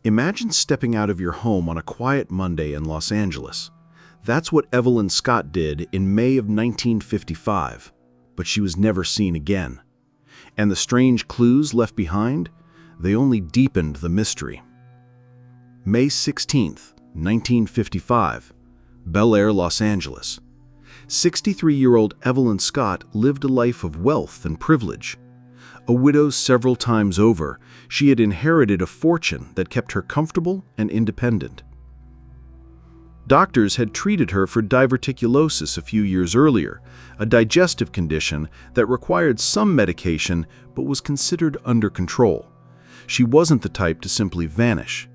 Imagine stepping out of your home on a quiet Monday in Los Angeles. That's what Evelyn Scott did in May of 1955, but she was never seen again. And the strange clues left behind, they only deepened the mystery. May 16th, 1955, Bel-Air, Los Angeles. 63-year-old Evelyn Scott lived a life of wealth and privilege. A widow several times over, she had inherited a fortune that kept her comfortable and independent. Doctors had treated her for diverticulosis a few years earlier, a digestive condition that required some medication but was considered under control. She wasn't the type to simply vanish.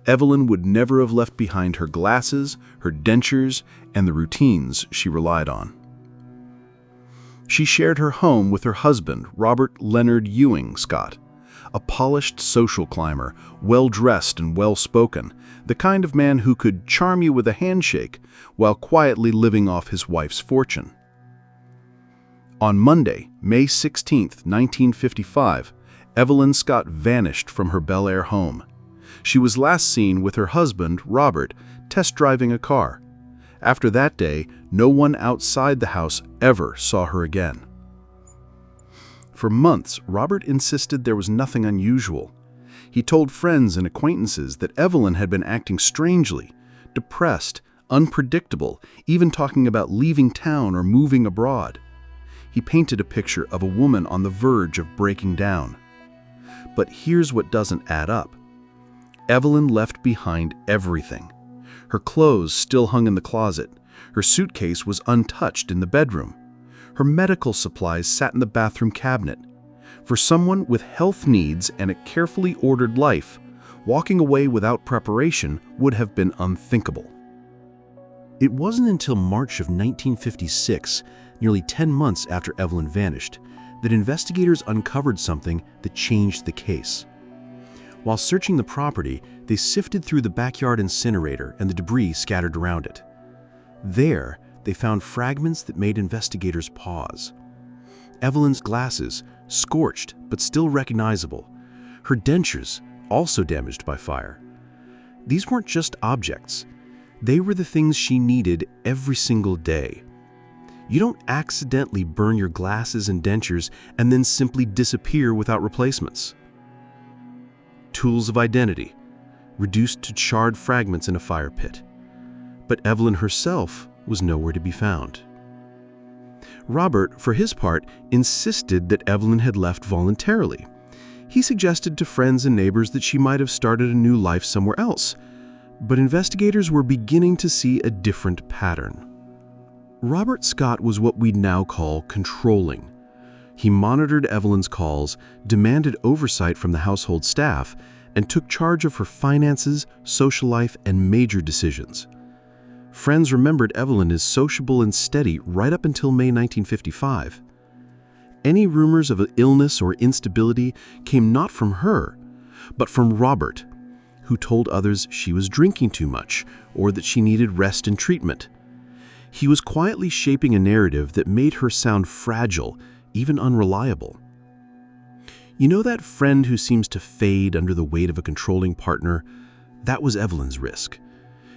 Evelyn would never have left behind her glasses, her dentures, and the routines she relied on. She shared her home with her husband, Robert Leonard Ewing Scott, a polished social climber, well-dressed and well-spoken, the kind of man who could charm you with a handshake while quietly living off his wife's fortune. On Monday, May 16, 1955, Evelyn Scott vanished from her Bel-Air home. She was last seen with her husband, Robert, test-driving a car. After that day, no one outside the house ever saw her again. For months, Robert insisted there was nothing unusual. He told friends and acquaintances that Evelyn had been acting strangely, depressed, unpredictable, even talking about leaving town or moving abroad. He painted a picture of a woman on the verge of breaking down. But here's what doesn't add up. Evelyn left behind everything. Her clothes still hung in the closet. Her suitcase was untouched in the bedroom. Her medical supplies sat in the bathroom cabinet. For someone with health needs and a carefully ordered life, walking away without preparation would have been unthinkable. It wasn't until March of 1956, nearly 10 months after Evelyn vanished, that investigators uncovered something that changed the case. While searching the property, they sifted through the backyard incinerator and the debris scattered around it. There, they found fragments that made investigators pause. Evelyn's glasses, scorched but still recognizable. Her dentures, also damaged by fire. These weren't just objects. They were the things she needed every single day. You don't accidentally burn your glasses and dentures and then simply disappear without replacements. Tools of identity, reduced to charred fragments in a fire pit. But Evelyn herself was nowhere to be found. Robert, for his part, insisted that Evelyn had left voluntarily. He suggested to friends and neighbors that she might have started a new life somewhere else, but investigators were beginning to see a different pattern. Robert Scott was what we'd now call controlling. He monitored Evelyn's calls, demanded oversight from the household staff, and took charge of her finances, social life, and major decisions. Friends remembered Evelyn as sociable and steady right up until May 1955. Any rumors of illness or instability came not from her, but from Robert, who told others she was drinking too much or that she needed rest and treatment. He was quietly shaping a narrative that made her sound fragile, even unreliable. You know that friend who seems to fade under the weight of a controlling partner? That was Evelyn's risk.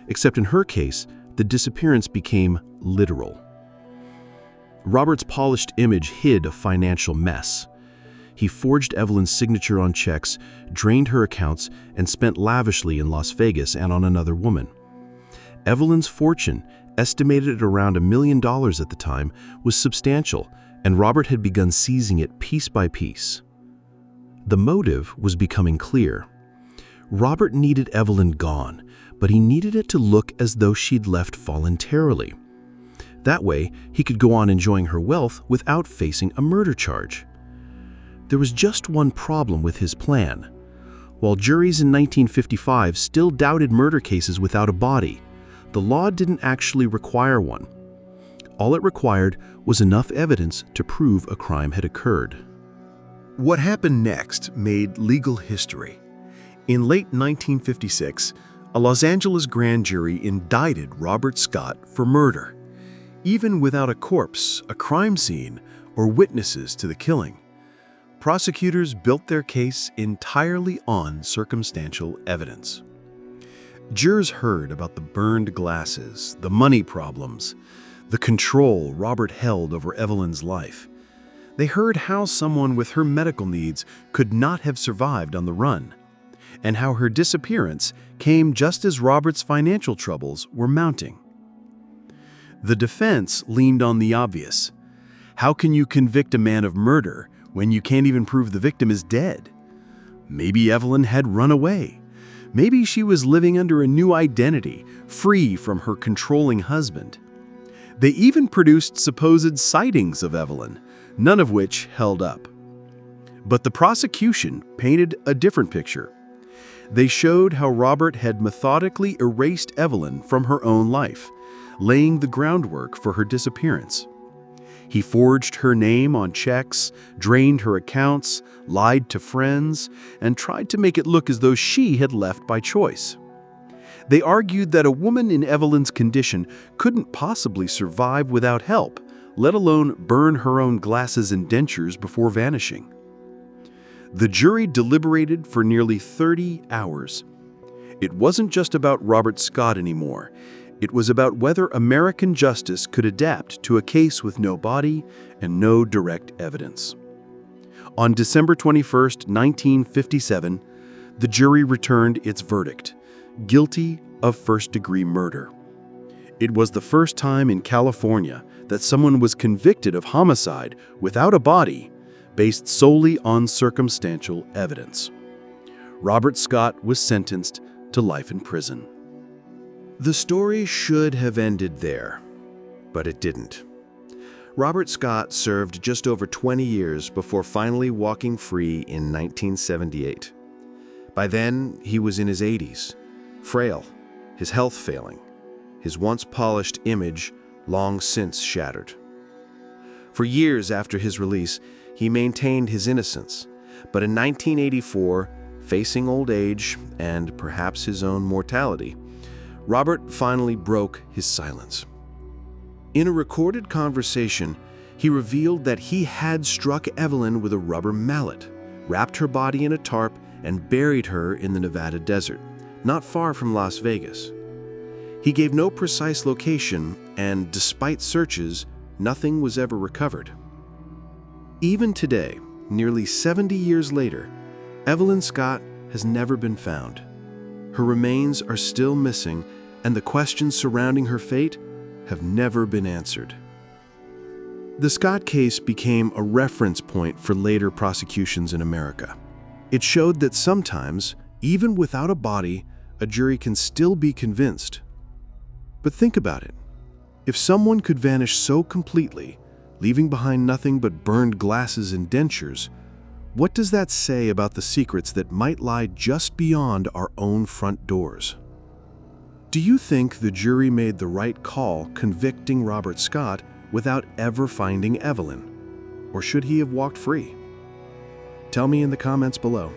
Except in her case, the disappearance became literal. Robert's polished image hid a financial mess. He forged Evelyn's signature on checks, drained her accounts, and spent lavishly in Las Vegas and on another woman. Evelyn's fortune, estimated at around $1 million at the time, was substantial, and Robert had begun seizing it piece by piece. The motive was becoming clear. Robert needed Evelyn gone, but he needed it to look as though she'd left voluntarily. That way, he could go on enjoying her wealth without facing a murder charge. There was just one problem with his plan. While juries in 1955 still doubted murder cases without a body, the law didn't actually require one. All it required was enough evidence to prove a crime had occurred. What happened next made legal history. In late 1956, a Los Angeles grand jury indicted Robert Scott for murder, even without a corpse, a crime scene, or witnesses to the killing. prosecutors built their case entirely on circumstantial evidence. Jurors heard about the burned glasses, the money problems, the control Robert held over Evelyn's life. They heard how someone with her medical needs could not have survived on the run, and how her disappearance came just as Robert's financial troubles were mounting. The defense leaned on the obvious. How can you convict a man of murder when you can't even prove the victim is dead? Maybe Evelyn had run away. Maybe she was living under a new identity, free from her controlling husband. They even produced supposed sightings of Evelyn, none of which held up. But the prosecution painted a different picture. They showed how Robert had methodically erased Evelyn from her own life, laying the groundwork for her disappearance. He forged her name on checks, drained her accounts, lied to friends, and tried to make it look as though she had left by choice. They argued that a woman in Evelyn's condition couldn't possibly survive without help, let alone burn her own glasses and dentures before vanishing. The jury deliberated for nearly 30 hours. It wasn't just about Robert Scott anymore. It was about whether American justice could adapt to a case with no body and no direct evidence. On December 21, 1957, the jury returned its verdict, guilty of first-degree murder. It was the first time in California that someone was convicted of homicide without a body, based solely on circumstantial evidence. Robert Scott was sentenced to life in prison. The story should have ended there, but it didn't. Robert Scott served just over 20 years before finally walking free in 1978. By then, he was in his 80s, frail, his health failing, his once polished image long since shattered. For years after his release, he maintained his innocence, but in 1984, facing old age and perhaps his own mortality, Robert finally broke his silence. In a recorded conversation, he revealed that he had struck Evelyn with a rubber mallet, wrapped her body in a tarp, and buried her in the Nevada desert, not far from Las Vegas. He gave no precise location, and despite searches, nothing was ever recovered. Even today, nearly 70 years later, Evelyn Scott has never been found. Her remains are still missing, and the questions surrounding her fate have never been answered. The Scott case became a reference point for later prosecutions in America. It showed that sometimes, even without a body, a jury can still be convinced. But think about it. If someone could vanish so completely, leaving behind nothing but burned glasses and dentures, what does that say about the secrets that might lie just beyond our own front doors? Do you think the jury made the right call convicting Robert Scott without ever finding Evelyn? Or should he have walked free? Tell me in the comments below.